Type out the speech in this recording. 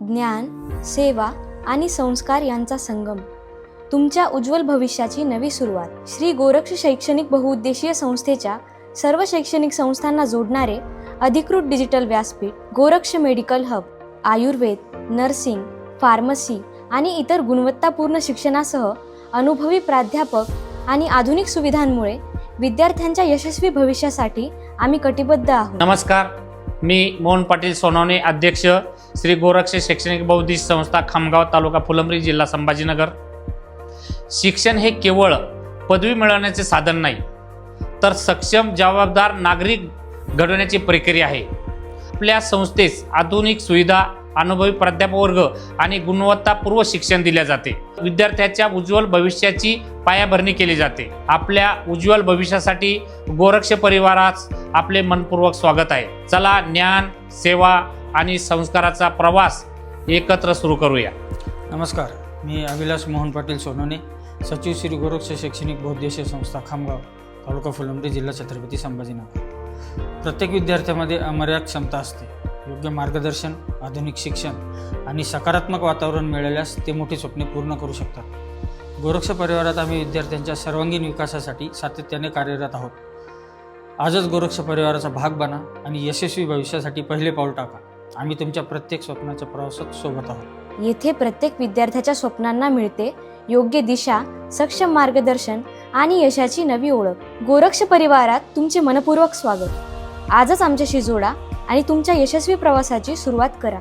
ज्ञान, सेवा आणि संस्कार यांचा संगम, तुमच्या उज्ज्वल भविष्याची नवी सुरुवात। श्री गोरक्ष शैक्षणिक बहुउद्देशीय संस्थेच्या सर्व शैक्षणिक संस्थांना जोडणारे अधिकृत डिजिटल व्यासपीठ Goraksh medical hub, Ayurveda, nursing, pharmacy आणि इतर गुणवत्तापूर्ण शिक्षणासह अनुभवी प्राध्यापक आणि आधुनिक सुविधांमुळे विद्यार्थ्यांच्या यशस्वी भविष्यासाठी आम्ही कटिबद्ध आहोत। नमस्कार, मी मोहन पाटील सोनवणे, अध्यक्ष श्री गोरक्ष शैक्षणिक बहुउद्देशीय संस्था, खामगाव, तालुका फुलंब्री, जिल्हा संभाजीनगर। शिक्षण हे केवळ पदवी मिळवण्याचे साधन नाही, तर सक्षम जबाबदार नागरिक घडवण्याची प्रक्रिया आहे। आपल्या संस्थेस आधुनिक सुविधा, अनुभवी प्राध्यापक वर्ग आणि गुणवत्तापूर्ण शिक्षण दिले जाते। विद्यार्थ्यांच्या उज्ज्वल भविष्याची पायाभरणी केली जाते। आपल्या उज्ज्वल भविष्यासाठी गोरक्ष परिवारास आपले मनपूर्वक स्वागत आहे। चला ज्ञान, सेवा आणि संस्काराचा प्रवास एकत्र सुरू करूया। नमस्कार, मी अभिलाष मोहन पाटील सोनवणे, सचिव श्री गोरक्ष शैक्षणिक बहुउद्देशीय संस्था, खामगाव, तालुका फुलंब्री, जिल्हा छत्रपती संभाजीनगर। प्रत्येक विद्यार्थ्यामध्ये अमर्याद क्षमता असते। योग्य मार्गदर्शन, आधुनिक शिक्षण आणि सकारात्मक वातावरण मिळाल्यास ते मोठी स्वप्ने पूर्ण करू शकतात। गोरक्ष परिवारात आम्ही विद्यार्थ्यांच्या सर्वांगीण विकासासाठी सातत्याने कार्यरत आहोत। आजच गोरक्ष परिवाराचा भाग बना आणि यशस्वी भविष्यासाठी पहिले पाऊल टाका। आम्ही तुमच्या प्रत्येक स्वप्नाच्या प्रवासात सोबत आहोत। येथे प्रत्येक विद्यार्थ्याच्या स्वप्नांना मिळते योग्य दिशा, सक्षम मार्गदर्शन आणि यशाची नवी ओळख। गोरक्ष परिवारात तुमचे मनपूर्वक स्वागत। आजच आमच्याशी जोडा आणि तुमच्या यशस्वी प्रवासाची सुरुवात करा।